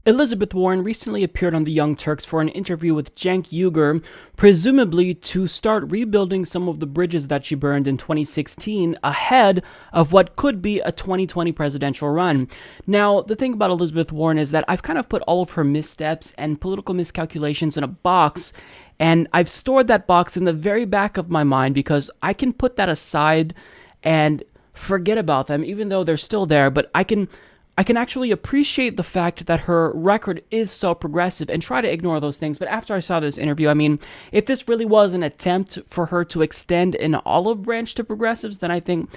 Elizabeth Warren recently appeared on the Young Turks for an interview with Cenk Uygur, presumably to start rebuilding some of the bridges that she burned in 2016 ahead of what could be a 2020 presidential run. Now, the thing about Elizabeth Warren is that I've kind of put all of her missteps and political miscalculations in a box, and I've stored that box in the very back of my mind because I can put that aside and forget about them, even though they're still there, but I can actually appreciate the fact that her record is so progressive and try to ignore those things. But after I saw this interview, I mean, if this really was an attempt for her to extend an olive branch to progressives, then I think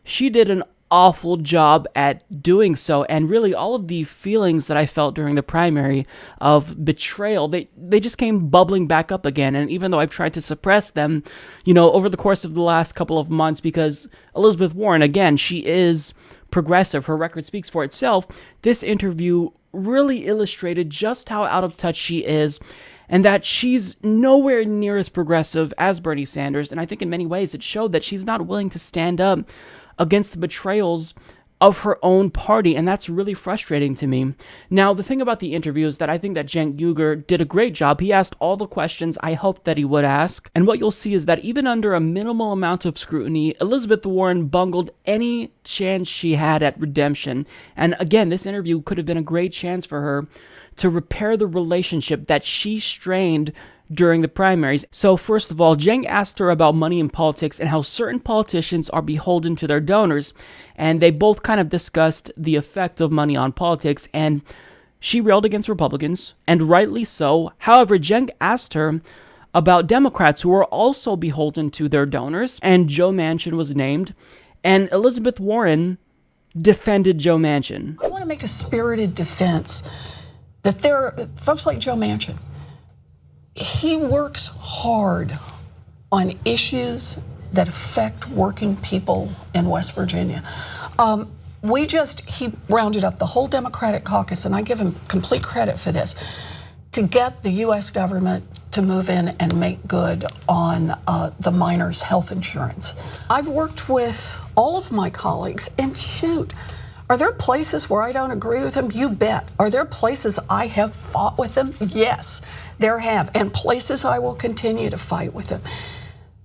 she did an awful job at doing so. And really, all of the feelings that I felt during the primary of betrayal, they just came bubbling back up again. And even though I've tried to suppress them, over the course of the last couple of months, because Elizabeth Warren, again, she is progressive, her record speaks for itself, this interview really illustrated just how out of touch she is and that she's nowhere near as progressive as Bernie Sanders. And I think in many ways it showed that she's not willing to stand up against the betrayals of her own party, and that's really frustrating to me. Now, the thing about the interview is that I think that Cenk Uygur did a great job. He asked all the questions I hoped that he would ask, and what you'll see is that even under a minimal amount of scrutiny, Elizabeth Warren bungled any chance she had at redemption. And again, this interview could have been a great chance for her to repair the relationship that she strained during the primaries. So first of all, Cenk asked her about money in politics and how certain politicians are beholden to their donors. And they both kind of discussed the effect of money on politics, and she railed against Republicans, and rightly so. However, Cenk asked her about Democrats who are also beholden to their donors, and Joe Manchin was named, and Elizabeth Warren defended Joe Manchin. I want to make a spirited defense that there are folks like Joe Manchin. He works hard on issues that affect working people in West Virginia. He rounded up the whole Democratic caucus, and I give him complete credit for this, to get the U.S. government to move in and make good on the miners' health insurance. I've worked with all of my colleagues, and shoot, are there places where I don't agree with them? You bet. Are there places I have fought with them? Yes, there have, and places I will continue to fight with them.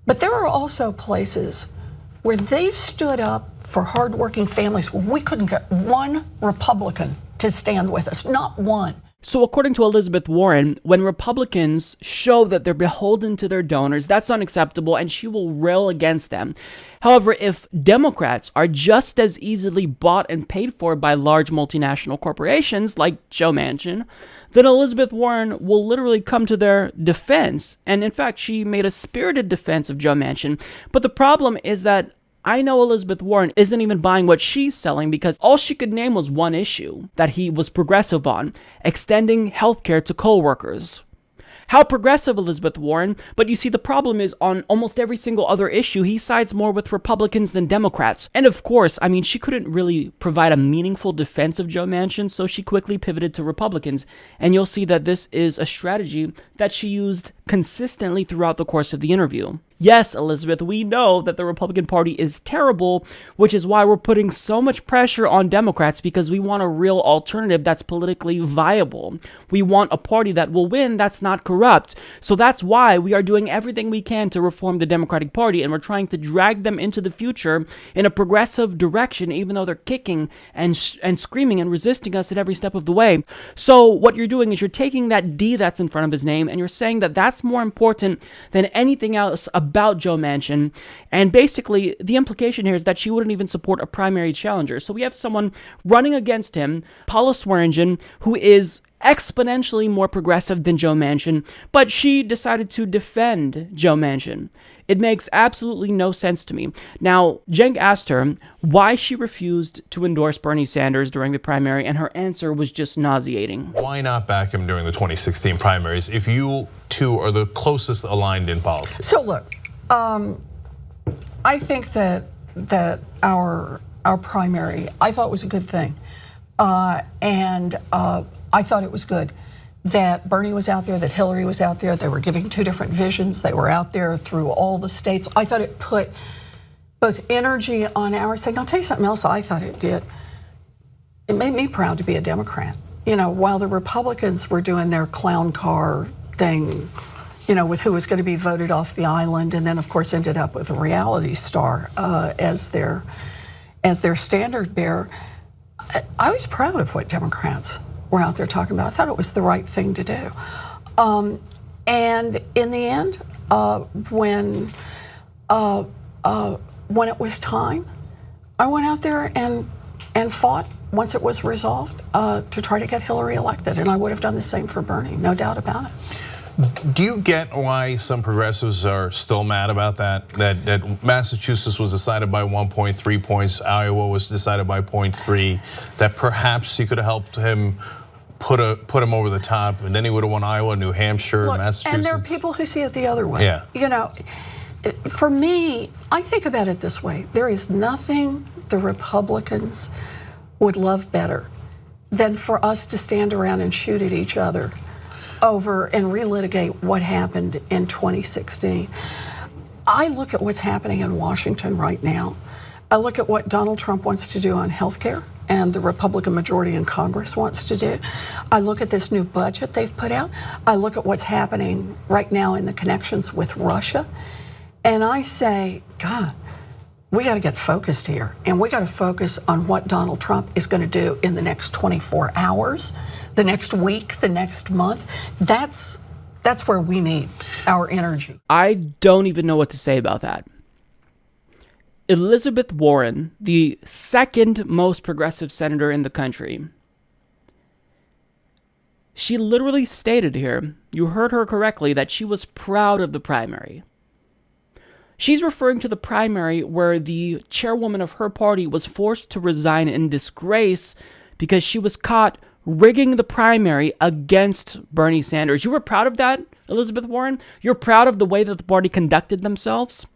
But there are also places where they've stood up for hardworking families where we couldn't get one Republican to stand with us, not one. So according to Elizabeth Warren, when Republicans show that they're beholden to their donors, that's unacceptable, and she will rail against them. However, if Democrats are just as easily bought and paid for by large multinational corporations like Joe Manchin, then Elizabeth Warren will literally come to their defense. And in fact, she made a spirited defense of Joe Manchin. But the problem is that I know Elizabeth Warren isn't even buying what she's selling, because all she could name was one issue that he was progressive on: extending healthcare to co-workers. How progressive, Elizabeth Warren? But you see, the problem is on almost every single other issue, he sides more with Republicans than Democrats. And of course, I mean, she couldn't really provide a meaningful defense of Joe Manchin, so she quickly pivoted to Republicans. And you'll see that this is a strategy that she used consistently throughout the course of the interview. Yes, Elizabeth, we know that the Republican Party is terrible, which is why we're putting so much pressure on Democrats, because we want a real alternative that's politically viable. We want a party that will win that's not corrupt. So that's why we are doing everything we can to reform the Democratic Party, and we're trying to drag them into the future in a progressive direction, even though they're kicking and screaming and resisting us at every step of the way. So what you're doing is you're taking that D that's in front of his name, and you're saying that that's more important than anything else about Joe Manchin. And basically, the implication here is that she wouldn't even support a primary challenger. So we have someone running against him, Paula Swearengin, who is exponentially more progressive than Joe Manchin, but she decided to defend Joe Manchin. It makes absolutely no sense to me. Now, Cenk asked her why she refused to endorse Bernie Sanders during the primary, and her answer was just nauseating. Why not back him during the 2016 primaries if you two are the closest aligned in policy? So look, I think that our primary, I thought was a good thing, and I thought it was good that Bernie was out there, that Hillary was out there. They were giving two different visions. They were out there through all the states. I thought it put both energy on our side. I'll tell you something else I thought it did. It made me proud to be a Democrat. while the Republicans were doing their clown car thing, with who was going to be voted off the island, and then of course ended up with a reality star as their standard bearer, I was proud of what Democrats were out there talking about. I thought it was the right thing to do. And in the end, when it was time, I went out there and fought once it was resolved to try to get Hillary elected, and I would have done the same for Bernie, no doubt about it. Do you get why some progressives are still mad about that? That Massachusetts was decided by 1.3 points, Iowa was decided by 0.3, that perhaps he could have helped him put him over the top, and then he would have won Iowa, New Hampshire, Massachusetts. And there are people who see it the other way. Yeah. For me, I think about it this way. There is nothing the Republicans would love better than for us to stand around and shoot at each other over and relitigate what happened in 2016. I look at what's happening in Washington right now. I look at what Donald Trump wants to do on health care and the Republican majority in Congress wants to do. I look at this new budget they've put out. I look at what's happening right now in the connections with Russia. And I say, God, we got to get focused here. And we got to focus on what Donald Trump is going to do in the next 24 hours, the next week, the next month. That's where we need our energy. I don't even know what to say about that. Elizabeth Warren, the second most progressive senator in the country, she literally stated here, you heard her correctly, that she was proud of the primary. She's referring to the primary where the chairwoman of her party was forced to resign in disgrace because she was caught rigging the primary against Bernie Sanders. You were proud of that, Elizabeth Warren? You're proud of the way that the party conducted themselves?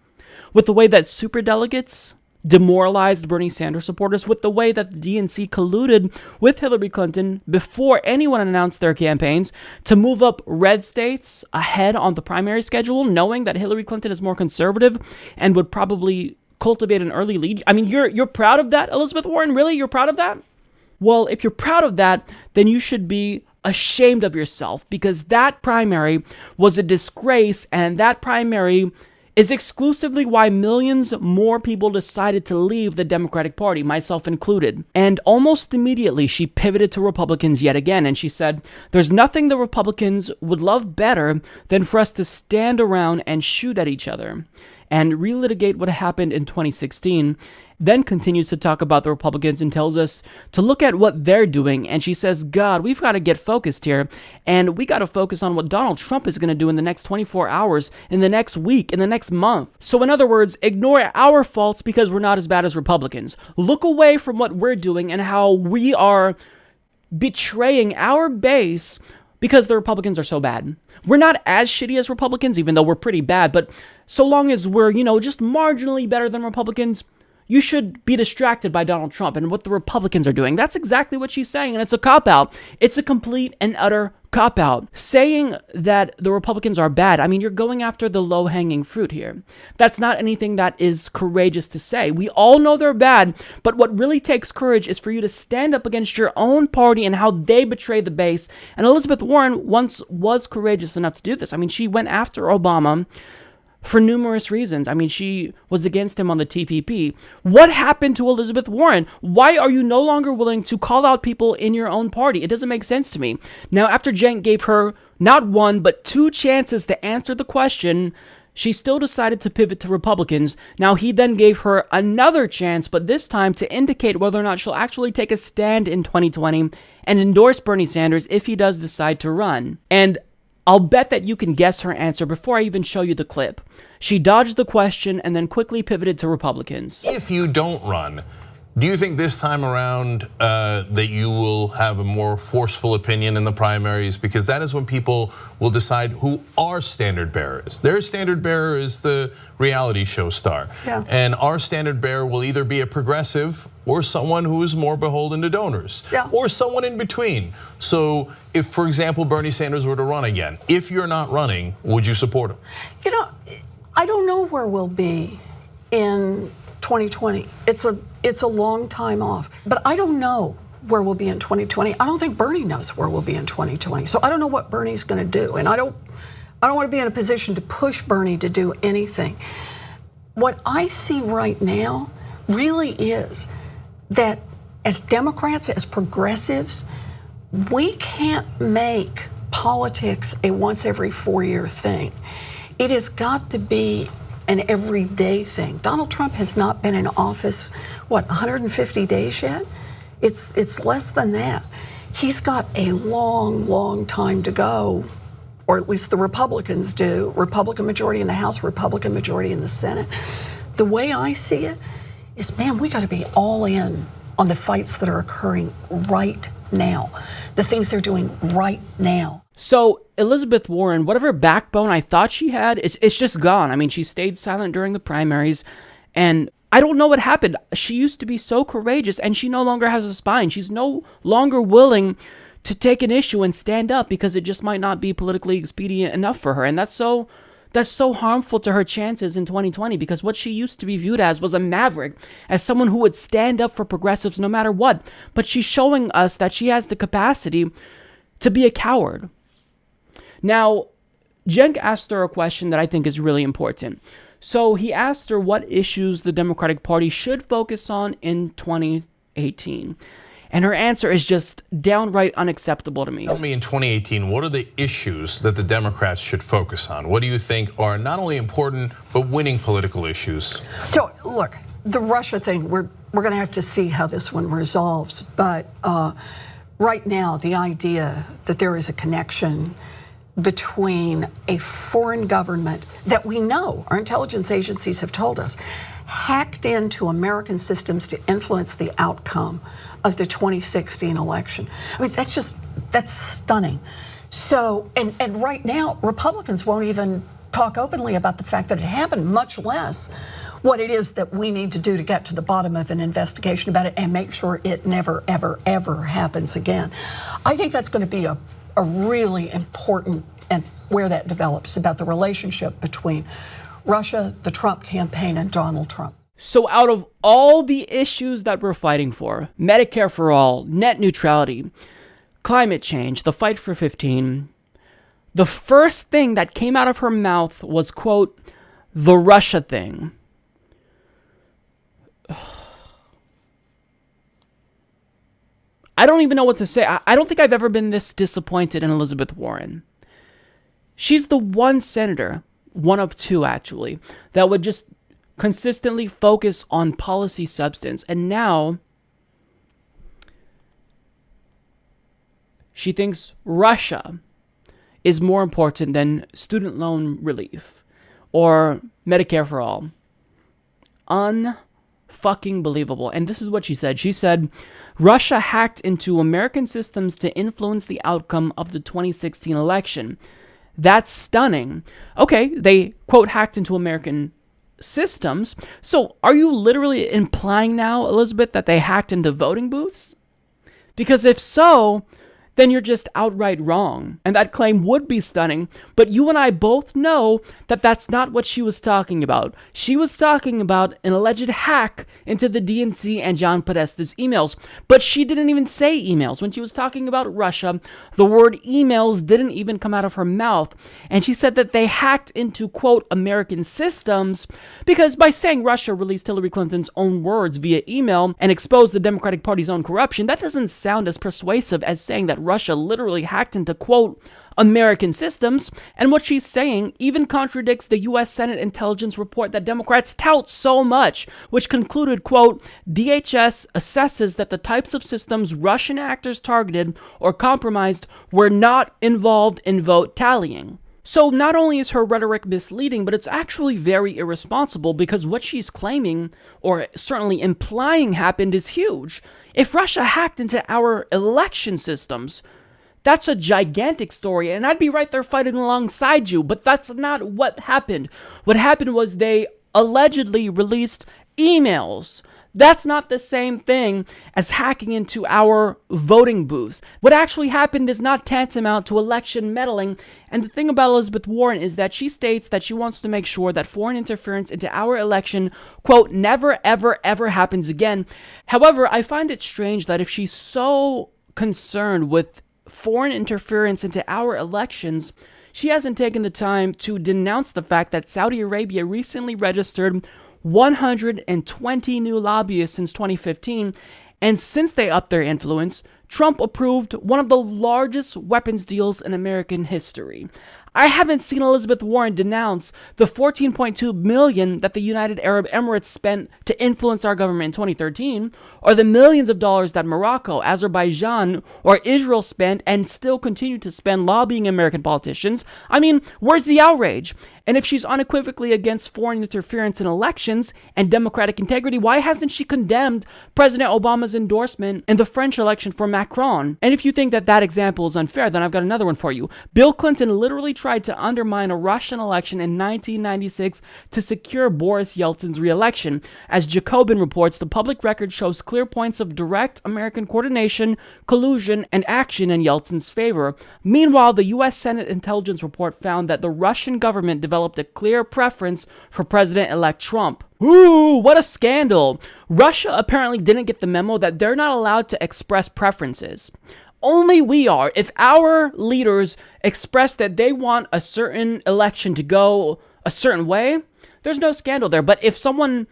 With the way that superdelegates demoralized Bernie Sanders supporters, with the way that the DNC colluded with Hillary Clinton before anyone announced their campaigns to move up red states ahead on the primary schedule, knowing that Hillary Clinton is more conservative and would probably cultivate an early lead. I mean, you're proud of that, Elizabeth Warren? Really? You're proud of that? Well, if you're proud of that, then you should be ashamed of yourself, because that primary was a disgrace, and that primary is exclusively why millions more people decided to leave the Democratic Party, myself included. And almost immediately, she pivoted to Republicans yet again, and she said, there's nothing the Republicans would love better than for us to stand around and shoot at each other and relitigate what happened in 2016, then continues to talk about the Republicans and tells us to look at what they're doing. And she says, God, we've got to get focused here, and we got to focus on what Donald Trump is going to do in the next 24 hours, in the next week, in the next month. So in other words, ignore our faults because we're not as bad as Republicans. Look away from what we're doing and how we are betraying our base because the Republicans are so bad. We're not as shitty as Republicans, even though we're pretty bad, but so long as we're, just marginally better than Republicans, you should be distracted by Donald Trump and what the Republicans are doing. That's exactly what she's saying, and it's a cop-out. It's a complete and utter cop-out. Saying that the Republicans are bad, I mean, you're going after the low-hanging fruit here. That's not anything that is courageous to say. We all know they're bad, but what really takes courage is for you to stand up against your own party and how they betray the base. And Elizabeth Warren once was courageous enough to do this. I mean, she went after Obama for numerous reasons. I mean, she was against him on the TPP. What happened to Elizabeth Warren? Why are you no longer willing to call out people in your own party? It doesn't make sense to me. Now, after Cenk gave her not one, but two chances to answer the question, she still decided to pivot to Republicans. Now, he then gave her another chance, but this time to indicate whether or not she'll actually take a stand in 2020 and endorse Bernie Sanders if he does decide to run. And I'll bet that you can guess her answer before I even show you the clip. She dodged the question and then quickly pivoted to Republicans. If you don't run, do you think this time around that you will have a more forceful opinion in the primaries? Because that is when people will decide who our standard bearer is. Their standard bearer is the reality show star. Yeah. And our standard bearer will either be a progressive or someone who is more beholden to donors, or someone in between. So if, for example, Bernie Sanders were to run again, if you're not running, would you support him? I don't know where we'll be in 2020. It's a long time off, but I don't know where we'll be in 2020. I don't think Bernie knows where we'll be in 2020. So I don't know what Bernie's going to do. And I don't want to be in a position to push Bernie to do anything. What I see right now really is that as Democrats, as progressives, we can't make politics a once every 4-year thing. It has got to be an everyday thing. Donald Trump has not been in office, 150 days yet? It's less than that. He's got a long, long time to go, or at least the Republicans do. Republican majority in the House, Republican majority in the Senate. The way I see it is, man, we got to be all in on the fights that are occurring right now, the things they're doing right now. So Elizabeth Warren, whatever backbone I thought she had, it's just gone. I mean, she stayed silent during the primaries, and I don't know what happened. She used to be so courageous, and she no longer has a spine. She's no longer willing to take an issue and stand up because it just might not be politically expedient enough for her. And that's so harmful to her chances in 2020, because what she used to be viewed as was a maverick, as someone who would stand up for progressives no matter what. But she's showing us that she has the capacity to be a coward. Now, Cenk asked her a question that I think is really important. So he asked her what issues the Democratic Party should focus on in 2018. And her answer is just downright unacceptable to me. Tell me, in 2018, what are the issues that the Democrats should focus on? What do you think are not only important, but winning political issues? So, look, the Russia thing, we're going to have to see how this one resolves. But right now, the idea that there is a connection between a foreign government that we know, our intelligence agencies have told us, hacked into American systems to influence the outcome of the 2016 election. I mean, that's stunning. So, and right now, Republicans won't even talk openly about the fact that it happened, much less what it is that we need to do to get to the bottom of an investigation about it and make sure it never, ever, ever happens again. I think that's going to be a really important, and where that develops, about the relationship between Russia, the Trump campaign, and Donald Trump. So out of all the issues that we're fighting for, Medicare for all, net neutrality, climate change, the fight for 15, the first thing that came out of her mouth was, quote, the Russia thing. I don't even know what to say. I don't think I've ever been this disappointed in Elizabeth Warren. She's the one senator, one of two actually, that would just consistently focus on policy substance. And now she thinks Russia is more important than student loan relief or Medicare for all. Unfucking believable. And this is what she said. She said, Russia hacked into American systems to influence the outcome of the 2016 election. That's stunning. Okay, they, quote, hacked into American systems. So are you literally implying now, Elizabeth, that they hacked into voting booths? Because if so, then you're just outright wrong. And that claim would be stunning, but you and I both know that that's not what she was talking about. She was talking about an alleged hack into the DNC and John Podesta's emails, but she didn't even say emails. When she was talking about Russia, the word emails didn't even come out of her mouth. And she said that they hacked into, quote, American systems, because by saying Russia released Hillary Clinton's own words via email and exposed the Democratic Party's own corruption, that doesn't sound as persuasive as saying that Russia literally hacked into, quote, American systems. And what she's saying even contradicts the U.S. Senate intelligence report that Democrats tout so much, which concluded, quote, DHS assesses that the types of systems Russian actors targeted or compromised were not involved in vote tallying. So not only is her rhetoric misleading, but it's actually very irresponsible, because what she's claiming, or certainly implying, happened is huge. If Russia hacked into our election systems, that's a gigantic story, and I'd be right there fighting alongside you, but that's not what happened. What happened was they allegedly released emails That's not the same thing as hacking into our voting booths. What actually happened is not tantamount to election meddling. And the thing about Elizabeth Warren is that she states that she wants to make sure that foreign interference into our election, quote, never, ever, ever happens again. However, I find it strange that if she's so concerned with foreign interference into our elections, she hasn't taken the time to denounce the fact that Saudi Arabia recently registered 120 new lobbyists since 2015, and since they upped their influence, Trump approved one of the largest weapons deals in American history. I haven't seen Elizabeth Warren denounce the $14.2 million that the United Arab Emirates spent to influence our government in 2013, or the millions of dollars that Morocco, Azerbaijan, or Israel spent and still continue to spend lobbying American politicians. I mean, where's the outrage? And if she's unequivocally against foreign interference in elections and democratic integrity, why hasn't she condemned President Obama's endorsement in the French election for Macron? And if you think that that example is unfair, then I've got another one for you. Bill Clinton literally tried to undermine a Russian election in 1996 to secure Boris Yeltsin's re-election. As Jacobin reports, the public record shows clear points of direct American coordination, collusion, and action in Yeltsin's favor. Meanwhile, the U.S. Senate intelligence report found that the Russian government developed a clear preference for President-elect Trump. Ooh, what a scandal! Russia apparently didn't get the memo that they're not allowed to express preferences. Only we are. If our leaders express that they want a certain election to go a certain way, there's no scandal there. But if someone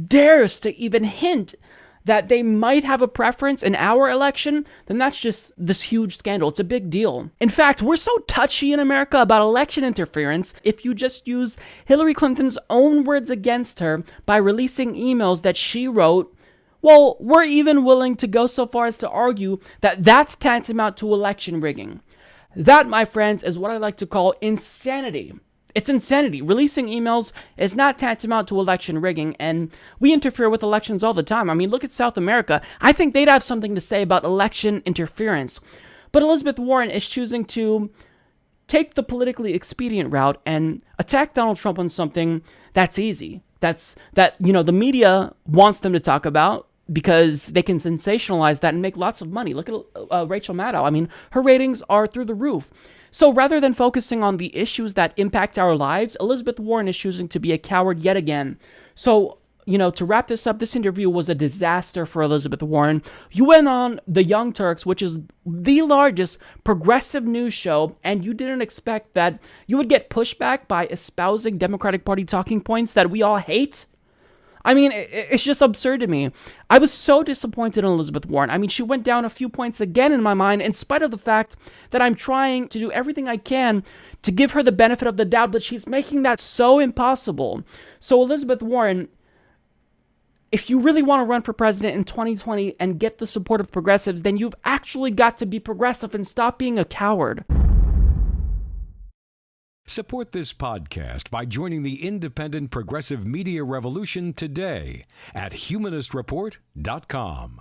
dares to even hint that they might have a preference in our election, then that's just this huge scandal. It's a big deal. In fact, we're so touchy in America about election interference. If you just use Hillary Clinton's own words against her by releasing emails that she wrote, well, we're even willing to go so far as to argue that that's tantamount to election rigging. That, my friends, is what I like to call insanity. It's insanity. Releasing emails is not tantamount to election rigging, and we interfere with elections all the time. I mean, look at South America. I think they'd have something to say about election interference. But Elizabeth Warren is choosing to take the politically expedient route and attack Donald Trump on something that's easy. That the media wants them to talk about because they can sensationalize that and make lots of money. Look at Rachel Maddow. I mean, her ratings are through the roof. So rather than focusing on the issues that impact our lives, Elizabeth Warren is choosing to be a coward yet again. So, to wrap this up, this interview was a disaster for Elizabeth Warren. You went on the Young Turks, which is the largest progressive news show, and you didn't expect that you would get pushback by espousing Democratic Party talking points that we all hate? I mean, it's just absurd to me. I was so disappointed in Elizabeth Warren. I mean, she went down a few points again in my mind, in spite of the fact that I'm trying to do everything I can to give her the benefit of the doubt, but she's making that so impossible. So Elizabeth Warren, if you really want to run for president in 2020 and get the support of progressives, then you've actually got to be progressive and stop being a coward. Support this podcast by joining the independent progressive media revolution today at humanistreport.com.